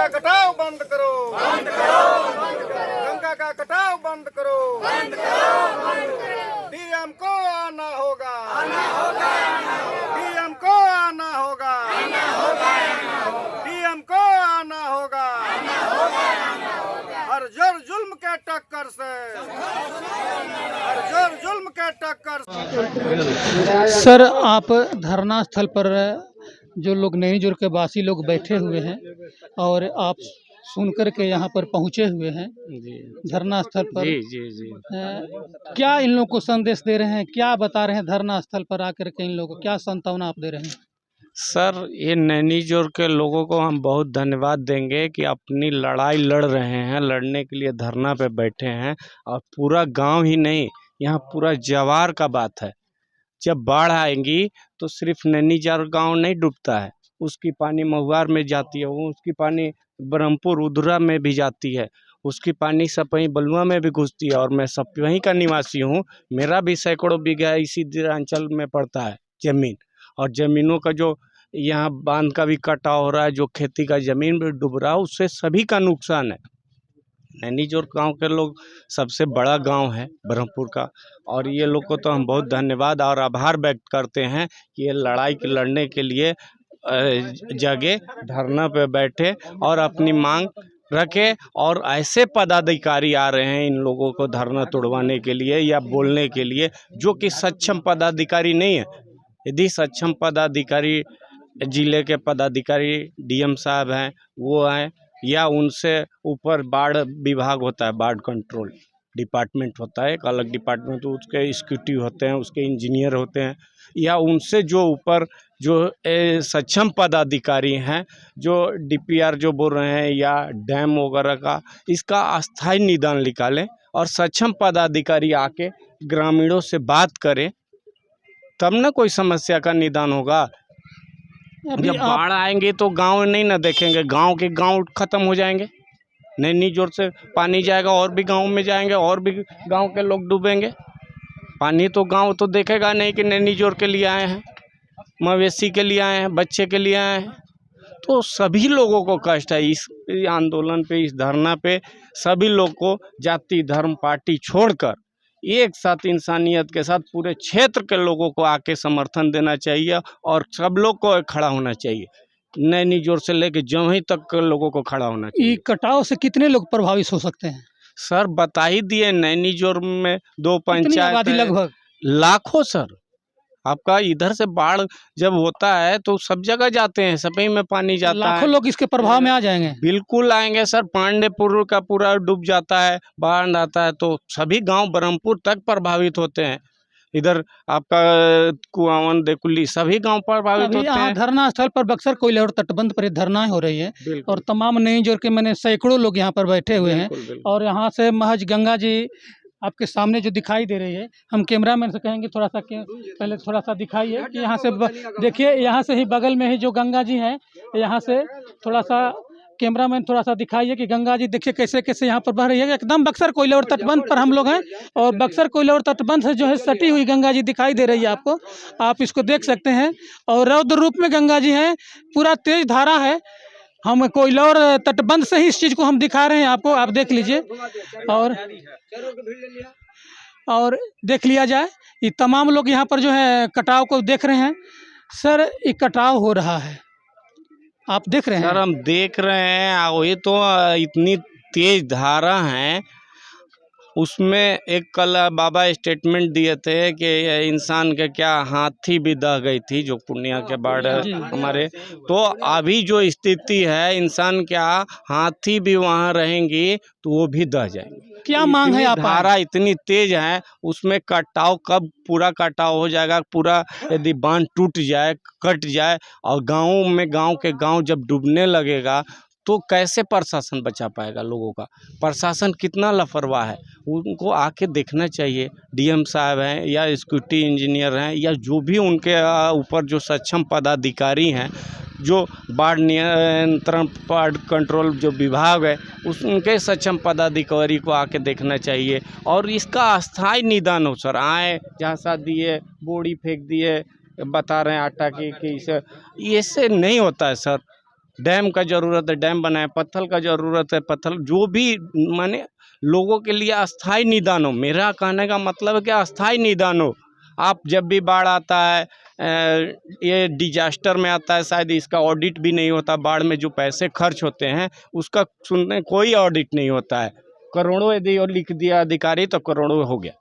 का कटाव बंद करो, गंगा का कटाव बंद करो, डीएम को आना होगा, डीएम को आना होगा, डीएम को आना होगा, हर जोर जुल्म के टक्कर से, हर जोर जुल्म के टक्कर से। सर, आप धरना स्थल पर जो लोग नैनीजोर के वासी लोग बैठे हुए हैं और आप सुनकर के यहाँ पर पहुँचे हुए हैं धरना स्थल पर। जी। क्या इन लोगों को संदेश दे रहे हैं, क्या बता रहे हैं धरना स्थल पर आकर के इन लोगों को क्या सांत्वना आप दे रहे हैं? सर, ये नैनीजोर के लोगों को हम बहुत धन्यवाद देंगे कि अपनी लड़ाई लड़ रहे हैं, लड़ने के लिए धरना पे बैठे हैं। और पूरा गांव ही नहीं, यहाँ पूरा जवार का बात है। जब बाढ़ आएगी तो सिर्फ नैनीजोर गांव नहीं डूबता है, उसकी पानी महुआर में जाती है, वो उसकी पानी ब्रह्मपुर उधरा में भी जाती है, उसकी पानी सपही बलुआ में भी घुसती है। और मैं सपही का निवासी हूँ, मेरा भी सैकड़ों बीघा इसी अंचल में पड़ता है जमीन। और ज़मीनों का जो यहाँ बांध का भी कटाव हो रहा है, जो खेती का ज़मीन भी डूब रहा है, उससे सभी का नुकसान है। नैनीजोर गांव के लोग सबसे बड़ा गांव है ब्रह्मपुर का, और ये लोग को तो हम बहुत धन्यवाद और आभार व्यक्त करते हैं कि ये लड़ाई के लड़ने के लिए जगह धरना पे बैठे और अपनी मांग रखे। और ऐसे पदाधिकारी आ रहे हैं इन लोगों को धरना तोड़वाने के लिए या बोलने के लिए, जो कि सक्षम पदाधिकारी नहीं है। यदि सक्षम पदाधिकारी जिले के पदाधिकारी डीएम साहब हैं, वो आए, या उनसे ऊपर बाढ़ विभाग होता है, बाढ़ कंट्रोल डिपार्टमेंट होता है, एक अलग डिपार्टमेंट, तो उसके एग्जीक्यूटिव होते हैं, उसके इंजीनियर होते हैं, या उनसे जो ऊपर जो सक्षम पदाधिकारी हैं, जो डीपीआर जो बोल रहे हैं या डैम वगैरह का, इसका अस्थायी निदान निकालें और सक्षम पदाधिकारी आके ग्रामीणों से बात करें, तब ना कोई समस्या का निदान होगा। जब बाढ़ आएंगे तो गांव नहीं ना देखेंगे, गांव के गांव खत्म हो जाएंगे। नैनीजोर से पानी जाएगा और भी गांव में जाएंगे, और भी गांव के लोग डूबेंगे। पानी तो गांव तो देखेगा नहीं कि नैनीजोर के लिए आए हैं, मवेशी के लिए आए हैं, बच्चे के लिए आए हैं। तो सभी लोगों को कष्ट है इस आंदोलन पे, इस धरना पे। सभी लोग को जाति धर्म पार्टी छोड़कर एक साथ इंसानियत के साथ पूरे क्षेत्र के लोगों को आके समर्थन देना चाहिए और सब लोग को खड़ा होना चाहिए। नैनीजोर से लेके जमुई तक के लोगों को खड़ा होना चाहिए। कटाव से कितने लोग प्रभावित हो सकते हैं? सर, बता ही दिए, नैनीजोर में 2 पंचायत लगभग लाखों। सर, आपका इधर से बाढ़ जब होता है तो सब जगह जाते हैं, सभी में पानी जाता है, लाखों लोग इसके प्रभाव में आ जाएंगे। बिल्कुल आएंगे सर। पांडेपुर का पूरा डूब जाता है, बाढ़ आता है तो सभी गांव ब्रह्मपुर तक प्रभावित होते हैं। इधर आपका कुआवन देकुली सभी गांव प्रभावित होते हैं। धरना स्थल पर बक्सर कोयले और तटबंध पर धरनाएं हो रही है और तमाम नैनीजोर के मैंने सैकड़ों लोग यहाँ पर बैठे हुए हैं। और यहाँ से महज गंगा जी आपके सामने जो दिखाई दे रही है, हम कैमरामैन से कहेंगे थोड़ा सा पहले थोड़ा सा दिखाइए कि यहाँ से देखिए, यहाँ से ही बगल में ही जो गंगा जी हैं, यहाँ से थोड़ा सा कैमरामैन थोड़ा सा दिखाइए कि गंगा जी देखिए कैसे कैसे यहाँ पर बह रही है। एकदम बक्सर कोयले और तटबंध पर हम लोग हैं और बक्सर कोयले और तटबंध से जो है सटी हुई गंगा जी दिखाई दे रही है आपको, आप इसको देख सकते हैं। और रौद्र रूप में गंगा जी हैं, पूरा तेज धारा है। हम कोयला और तटबंध से ही इस चीज़ को हम दिखा रहे हैं आपको, आप देख लीजिए और देख लिया जाए। ये तमाम लोग यहाँ पर जो है कटाव को देख रहे हैं। सर, ये कटाव हो रहा है, आप देख रहे हैं? सर, हम देख रहे हैं, वही तो इतनी तेज धारा है। उसमें एक कल बाबा स्टेटमेंट दिए थे कि इंसान के क्या हाथी भी दह गई थी, जो पूर्णिया के बाढ़ हमारे। तो अभी जो स्थिति है, इंसान क्या हाथी भी वहाँ रहेंगी तो वो भी दह जाएंगे। क्या मांग है आप? धारा इतनी तेज है, उसमें कटाव कब पूरा कटाव हो जाएगा, पूरा यदि बांध टूट जाए, कट जाए और गाँव में गाँव के गाँव जब डूबने लगेगा तो कैसे प्रशासन बचा पाएगा लोगों का? प्रशासन कितना लापरवाह है, उनको आके देखना चाहिए। डीएम साहब हैं या एग्जीक्यूटिव इंजीनियर हैं या जो भी उनके ऊपर जो सक्षम पदाधिकारी हैं, जो बाढ़ नियंत्रण बाढ़ कंट्रोल जो विभाग है, उनके सक्षम पदाधिकारी को आके देखना चाहिए और इसका अस्थायी निदान हो। सर, आए जहाँ सा दिए बोरी फेंक दिए, बता रहे हैं आटा की कि इससे नहीं होता है सर। डैम का ज़रूरत है डैम बनाए, पत्थर का ज़रूरत है पत्थर, जो भी माने लोगों के लिए अस्थाई निदान हो। मेरा कहने का मतलब है कि अस्थाई निदान हो। आप जब भी बाढ़ आता है ये डिजास्टर में आता है, शायद इसका ऑडिट भी नहीं होता। बाढ़ में जो पैसे खर्च होते हैं उसका सुनने कोई ऑडिट नहीं होता है। करोड़ों यदि और लिख दिया अधिकारी तो करोड़ों हो गया,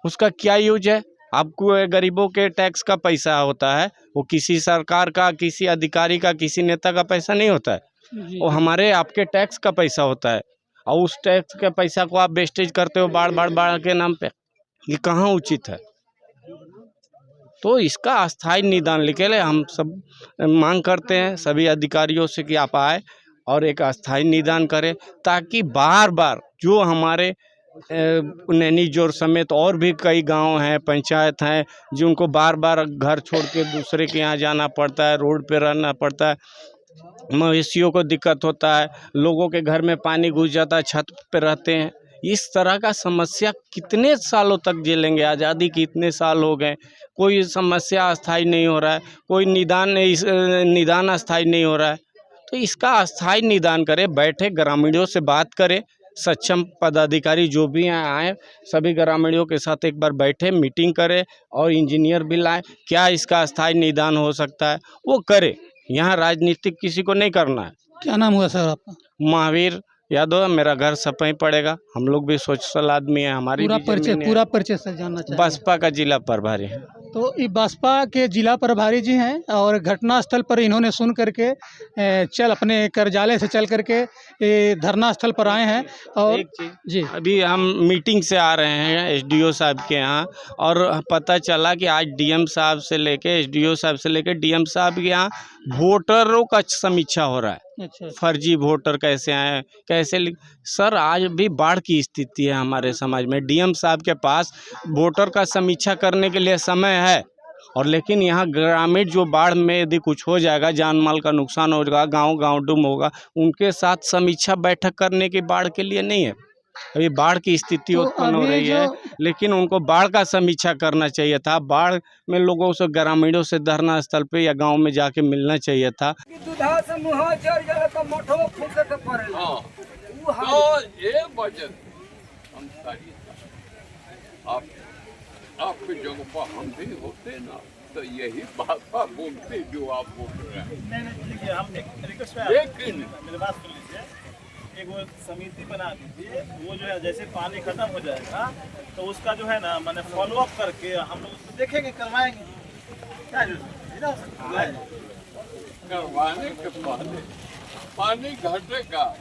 उसका क्या यूज है? आपको गरीबों के टैक्स का पैसा होता है, वो किसी सरकार का, किसी अधिकारी का, किसी नेता का पैसा नहीं होता है, वो हमारे आपके टैक्स का पैसा होता है। और उस टैक्स के पैसा को आप वेस्टेज करते हो बाढ़ के नाम पे, ये कहाँ उचित है? तो इसका अस्थाई निदान लिखे ले। हम सब मांग करते हैं सभी अधिकारियों से कि आप आए और एक अस्थाई निदान करें, ताकि बार बार जो हमारे नैनीजोर समेत और भी कई गांव हैं, पंचायत हैं, जिनको बार बार घर छोड़ के दूसरे के यहाँ जाना पड़ता है, रोड पे रहना पड़ता है, मवेशियों को दिक्कत होता है, लोगों के घर में पानी घुस जाता है, छत पे रहते हैं। इस तरह का समस्या कितने सालों तक झेलेंगे? आज़ादी के इतने साल हो गए, कोई समस्या अस्थाई नहीं हो रहा है, कोई निदान अस्थाई नहीं हो रहा है। तो इसका अस्थाई निदान करें, बैठे ग्रामीणों से बात करें, सक्षम पदाधिकारी जो भी हैं आए, सभी ग्रामीणों के साथ एक बार बैठे, मीटिंग करें और इंजीनियर भी लाएं। क्या इसका अस्थाई निदान हो सकता है वो करे। यहाँ राजनीतिक किसी को नहीं करना है। क्या नाम हुआ सर आपका? महावीर यादव, मेरा घर सपही पड़ेगा। हम लोग भी सोशल आदमी है, हमारी पूरा भी परिचय जमीन है। पूरा परिचय सर जानना चाहिए। बसपा का जिला प्रभारी है। तो ये बसपा के जिला प्रभारी जी हैं और घटना स्थल पर इन्होंने सुन करके अपने कार्यालय से चल करके ये धरना स्थल पर आए हैं। और एक चीज जी, अभी हम मीटिंग से आ रहे हैं एसडीओ साहब के यहाँ, और पता चला कि आज डीएम साहब से लेके एसडीओ साहब से लेके डीएम साहब के यहाँ वोटरों का समीक्षा हो रहा है। अच्छा, फर्जी वोटर कैसे आए, कैसे सर आज भी बाढ़ की स्थिति है हमारे समाज में। डीएम साहब के पास वोटर का समीक्षा करने के लिए समय है, और लेकिन यहाँ ग्रामीण जो बाढ़ में यदि कुछ हो जाएगा, जान माल का नुकसान होगा, गांव डूब होगा, उनके साथ समीक्षा बैठक करने की बाढ़ के लिए नहीं है। अभी बाढ़ की स्थिति तो उत्पन्न हो अभी रही है, लेकिन उनको बाढ़ का समीक्षा करना चाहिए था। बाढ़ में लोगों से, ग्रामीणों से धरना स्थल पे या गांव में जाके मिलना चाहिए था। दूधा से मुँह चढ़ जाए तो मठो फूके के पड़ेला। तो ये वजह हम सारी आपके जगह पर हम भी होते ना, तो यही भाषा बोलते जो आप बोल रहे हैं। लेकिन मेरी बात सुन लीजिए, एक वो समिति बना दीजिए, वो जो है जैसे पानी खत्म हो जाएगा तो उसका जो है ना मैंने फॉलो अप करके हम लोग उसको देखेंगे, करवाएंगे। क्या करवाने के पहले पानी घटेगा,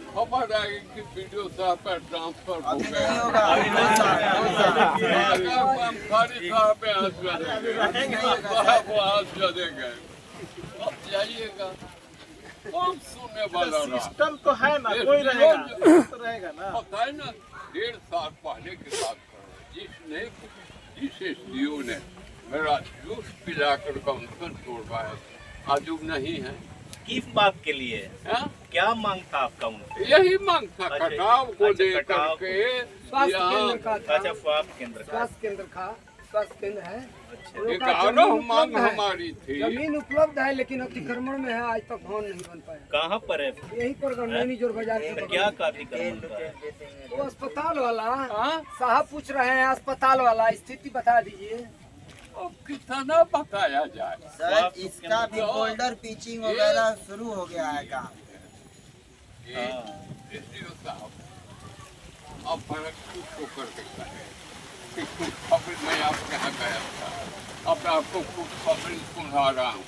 खबर आएगी कि वीडियो साहब पर ट्रांसफर हो गया। हम खाली साहब पे हाथ जदेंगे, अब जाइएगा कौन सुनने वाला रहा? सिस्टम तो है ना, कोई रहेगा तो रहेगा ना। पता है ना, 1.5 साल पहले की बात जिस एसडीओ ने मेरा जूस पिलाकर काउंटर तोड़वाया, आज नहीं है। किस बात के लिए? हा? क्या मांग था आपका उनसे? यही मांग था, अच्छा, कटाव को अच्छा, लेकर कटाव के। स्वास्थ्य यहाँ केंद्र का था। अच्छा, स्वास्थ्य केंद्र का। स्वास्थ्य केंद्र है। एक आरोह मांग हमारी थी। जमीन उपलब्ध है लेकिन अतिक्रमण में है, आज तक भवन नहीं बन पाया। कहाँ पर है? यही पर नैनीजोर बाजार के बगल क्या में। अतिक्रमण है? वो अस्पताल वाला हाँ? साहब पूछ रहे हैं, अस्पताल वाला स्थिति बता दीजिए। अब कितना बताया जाए? सर, इसका भी फोल्डर पिचिंग वगैरह शुरू हो गया है काम। एसडीओ साहब अब फर्क कुछ तो कर सकता है कि कुछ खबर मैं आपके यहाँ गया था, अब आपको कुछ खबर सुना रहा हूँ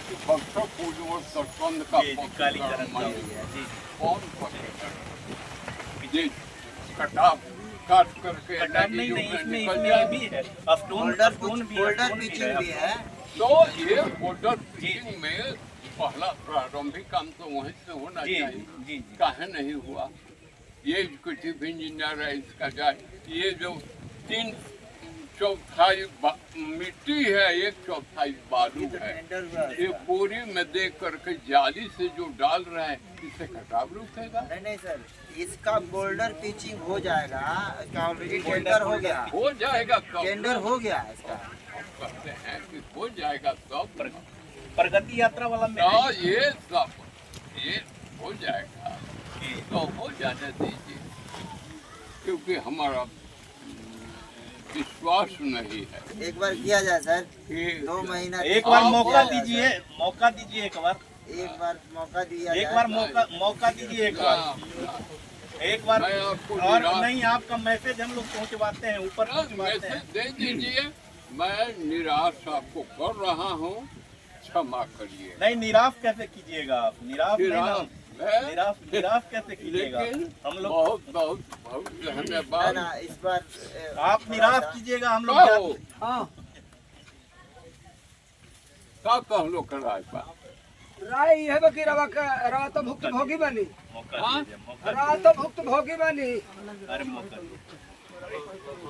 कि बक्सर पूर्व और सरपंच का कालीकरण का हो गया, जी। कौन ये कटाव काट करके नहीं, इसमें ये भी है। फोल्डर पिचिंग भी है। तो ये फोल्डर पिचिंग में पहला प्रारंभिक काम तो वहीं से होना चाहिए। काहे नहीं हुआ? ये एग्जीक्यूटिव इंजीनियर है, इसका जाए, ये जो 3/4 मिट्टी है, 1/4 बालू है, ये बोरी में देख करके जाली से जो डाल रहे हैं, इससे कटाव रुकेगा? नहीं सर, इसका बोल्डर पिचिंग हो जाएगा। इसका ऑलरेडी टेंडर हो गया। हो जाएगा कब? टेंडर हो गया इसका। हम कहते हैं कि हो जाएगा तब। प्रगति यात्रा वाला में ना ये सब ये हो जाएगा, तो हो जाने दीजिए, क्योंकि हमारा विश्वास नहीं है एक बार किया जाए सर, कि 2 महीना एक बार आप मौका किया जाए दीजिए, मौका दीजिए एक बार, एक बार मौका दिया एक जाए। बार मौका दीजिए एक बार, एक बार। मैं आपको और निराश- नहीं, आपका मैसेज हम लोग पहुंचवाते हैं, ऊपर पहुंचवाते हैं। मैसेज दे दीजिए, मैं निराश आपको कर रहा हूँ, क्षमा करिए। नहीं, निराश कैसे कीजिएगा आप? निराश नहीं ना, मैं- निराश कैसे कीजिएगा? लेकिन हम लोग बहुत बहुत बहुत ना धन्यवाद। ना इस बार आप निराश कीजिएगा, हम लोग कहो, क्या- का कह लो कराए बा राय यह बा कि रवा का रवा तो भुक्त भोगी बनी, मौका हाँ? दीजिए, मौका रवा तो भुक्त भोगी बनी। दीजिए। अरे मौका दीजिए।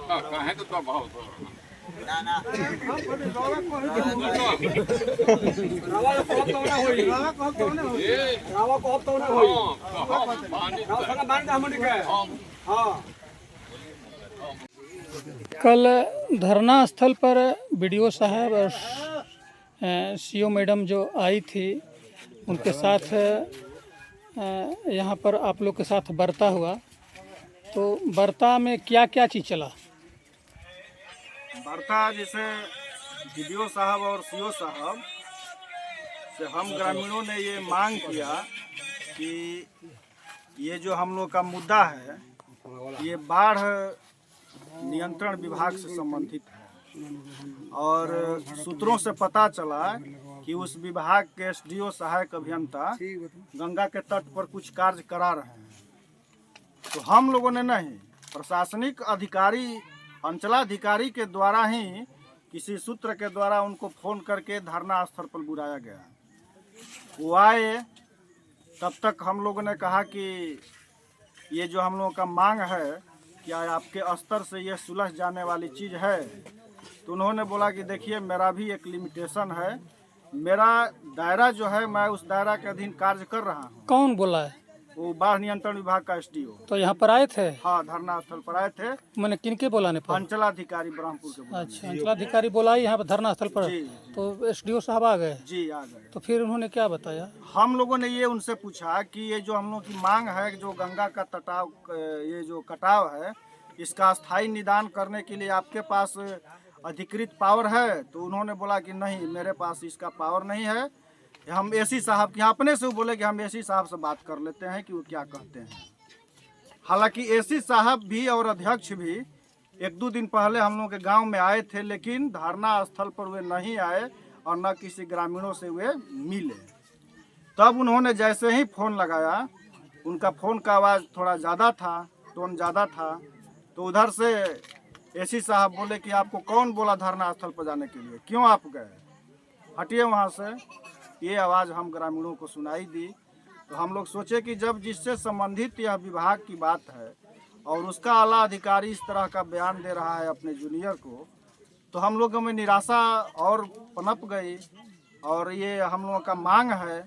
का कहे तो बहुत हो रहा। ना ना रवा को तो ना होई, रवा को तो ना होई, ये रवा को तो ना होई। हाँ, कहा पानी रवा का- संग बांध हमनी के। हम हाँ कल धरना स्थल पर बीडीओ साहब और सीओ मैडम जो आई थी, उनके साथ यहाँ पर आप लोग के साथ वार्ता हुआ, तो वार्ता में क्या क्या चीज़ चला? वार्ता जैसे बीडीओ साहब और सीओ साहब से हम ग्रामीणों ने ये मांग किया कि ये जो हम लोग का मुद्दा है, ये बाढ़ नियंत्रण विभाग से संबंधित है, और सूत्रों से पता चला कि उस विभाग के एसडीओ सहायक अभियंता गंगा के तट पर कुछ कार्य करा रहे हैं। तो हम लोगों ने नहीं, प्रशासनिक अधिकारी अंचलाधिकारी के द्वारा ही किसी सूत्र के द्वारा उनको फोन करके धरना स्थल पर बुलाया गया। वो आए, तब तक हम लोगों ने कहा कि ये जो हम लोगों का मांग है, क्या आपके स्तर से ये सुलझ जाने वाली चीज़ है? तो उन्होंने बोला कि देखिए, मेरा भी एक लिमिटेशन है, मेरा दायरा जो है, मैं उस दायरा के अधीन कार्य कर रहा हूँ। कौन बोला है? वो बाढ़ नियंत्रण विभाग का एसडीओ। तो यहाँ पर आए थे? हाँ, धरना स्थल पर आए थे, मैंने किनके बुलाने पर? अंचलाधिकारी ब्रह्मपुर के बुलाने। अच्छा, अंचलाधिकारी बुलाई यहाँ पर धरना स्थल पर, जी, तो एसडीओ साहब आ गए, जी आ गए। तो फिर उन्होंने क्या बताया? हम लोगों ने ये उनसे पूछा कि ये जो हम लोग की मांग है, जो गंगा का तटाव, ये जो कटाव है, इसका स्थायी निदान करने के लिए आपके पास अधिकृत पावर है? तो उन्होंने बोला कि नहीं, मेरे पास इसका पावर नहीं है। हम एसी साहब के यहाँ अपने से बोले कि हम एसी साहब से बात कर लेते हैं कि वो क्या कहते हैं। हालांकि एसी साहब भी और अध्यक्ष भी 1-2 दिन पहले हम लोग के गांव में आए थे, लेकिन धरना स्थल पर वे नहीं आए और न किसी ग्रामीणों से वे मिले। तब उन्होंने जैसे ही फ़ोन लगाया, उनका फ़ोन का आवाज़ थोड़ा ज़्यादा था, टोन ज़्यादा था, तो उधर से एसी साहब बोले कि आपको कौन बोला धरना स्थल पर जाने के लिए, क्यों आप गए, हटिए वहाँ से। ये आवाज़ हम ग्रामीणों को सुनाई दी, तो हम लोग सोचे कि जब जिससे संबंधित यह विभाग की बात है और उसका आला अधिकारी इस तरह का बयान दे रहा है अपने जूनियर को, तो हम लोगों में निराशा और पनप गई। और ये हम लोगों का मांग है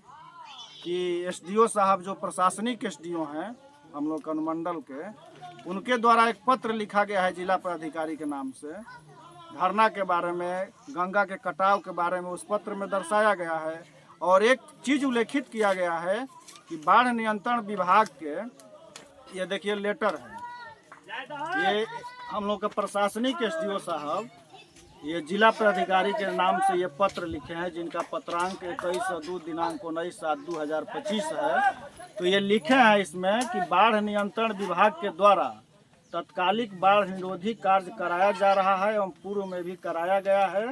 कि एसडीओ साहब, जो प्रशासनिक एसडीओ हैं हम लोग अनुमंडल के, उनके द्वारा एक पत्र लिखा गया है जिला पदाधिकारी के नाम से, धरना के बारे में, गंगा के कटाव के बारे में उस पत्र में दर्शाया गया है। और एक चीज़ उल्लेखित किया गया है कि बाढ़ नियंत्रण विभाग के, ये देखिए लेटर है, ये हम लोग के प्रशासनिक एसडीओ साहब ये जिला पदाधिकारी के नाम से ये पत्र लिखे हैं, जिनका पत्रांक 21/2 दिनांक 19/7/2025 है। तो ये लिखे हैं इसमें कि बाढ़ नियंत्रण विभाग के द्वारा तत्कालिक बाढ़ निरोधी कार्य कराया जा रहा है एवं पूर्व में भी कराया गया है,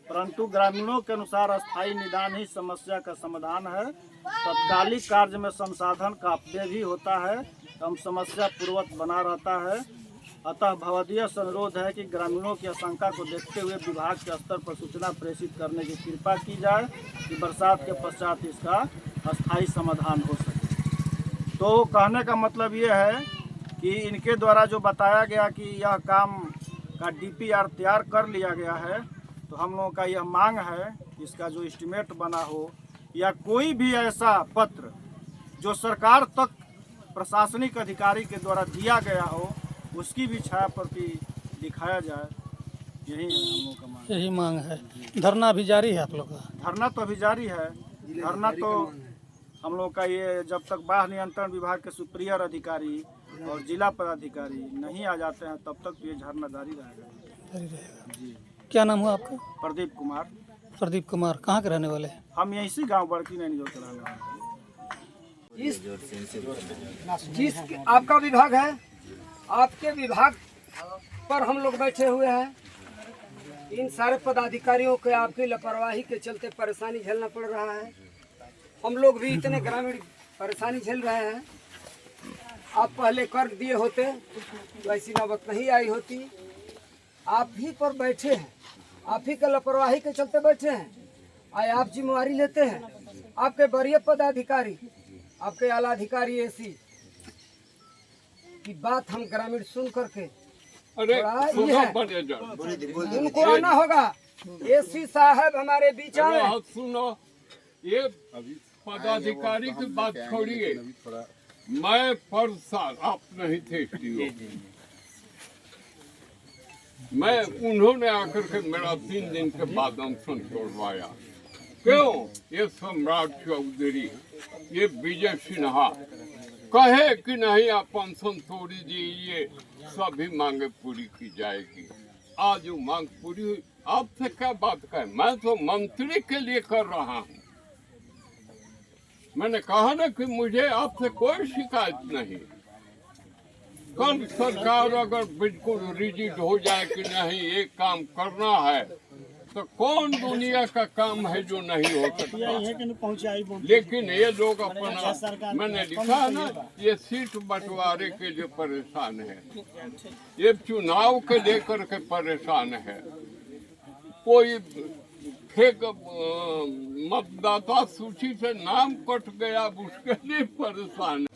परंतु ग्रामीणों के अनुसार अस्थायी निदान ही समस्या का समाधान है। तत्कालिक कार्य में संसाधन का अपव्यय भी होता है एवं समस्या पूर्ववत बना रहता है। अतः भवदीय से अनुरोध है कि ग्रामीणों की आशंका को देखते हुए विभाग के स्तर पर सूचना प्रेषित करने की कृपा की जाए कि बरसात के पश्चात इसका अस्थायी समाधान हो सके। तो कहने का मतलब ये है कि इनके द्वारा जो बताया गया कि यह काम का डीपीआर तैयार कर लिया गया है, तो हम लोगों का यह मांग है कि इसका जो एस्टीमेट बना हो या कोई भी ऐसा पत्र जो सरकार तक प्रशासनिक अधिकारी के द्वारा दिया गया हो, उसकी भी छाया प्रति दिखाया जाए। यही है हम लोग का मांग। यही मांग है। धरना भी जारी है आप लोग का? धरना तो अभी जारी है। धरना तो हम लोग का ये जब तक बाढ़ नियंत्रण विभाग के सुपीरियर अधिकारी और जिला पदाधिकारी नहीं आ जाते हैं तब तक ये धरना जारी रहेगा। जारी रहेगा। जी। क्या नाम हुआ आपका? प्रदीप कुमार। प्रदीप कुमार। कहाँ के रहने वाले हैं? हम यहीं से गाँव बड़की नैनी जोड़ के रहने वाले हैं। जिस आपका विभाग है, आपके विभाग पर हम लोग बैठे हुए हैं। इन सारे पदाधिकारियों के आपकी लापरवाही के चलते परेशानी झेलना पड़ रहा है। हम लोग भी इतने ग्रामीण परेशानी झेल रहे हैं। आप पहले कर दिए होते तो ऐसी नौबत नहीं आई होती। आप ही पर बैठे हैं, आप ही के लापरवाही के चलते बैठे हैं। आए आप जिम्मेवारी लेते हैं। आपके वरीय पदाधिकारी, आपके आला अधिकारी एसी की बात हम ग्रामीण सुन करके अरे थोड़ा सुनो ये है, मैनेजर, उनको आना होगा। एसी साहब हमारे बीच अरे आए। हाँ सुनो, ये पदाधिकारी की बात छोड़िए। मैं परेशान, आप नहीं थे स्टूडियो, मैं उन्होंने आकर के मेरा 3 दिन के बाद अनशन तोड़वाया। क्यों? ये सम्राट चौधरी, ये विजय सिन्हा कहे कि नहीं आप अनशन तोड़ी दीजिए, सभी मांगे पूरी की जाएगी। आज वो मांग पूरी हुई। आपसे क्या बात करें, मैं तो मंत्री के लिए कर रहा हूँ। मैंने कहा ना कि मुझे आपसे कोई शिकायत नहीं। कल सरकार अगर बिल्कुल रिजिड हो जाए कि नहीं एक काम करना है, तो कौन दुनिया का काम है जो नहीं हो सकता। लेकिन ये लोग अपना, मैंने लिखा है ना, ये सीट बंटवारे के लिए परेशान है, ये चुनाव के लेकर के परेशान है। कोई फेक मतदाता सूची से नाम कट गया, उसके लिए परेशान है।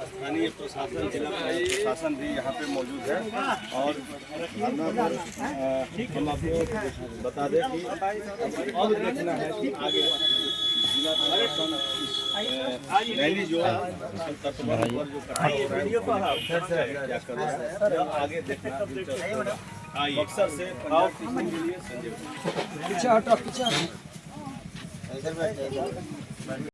स्थानीय प्रशासन, जिला प्रशासन भी यहाँ पे मौजूद है और हम आपको बता दें कि अब देखना है कि आगे जिला प्रशासन नैनी जो तटबंध पर जो कटाव हो रहा है क्या कर रहा है, आगे देखना बक्सर से पंजाब के लिए संजय। पीछे हटो, पीछे हटो।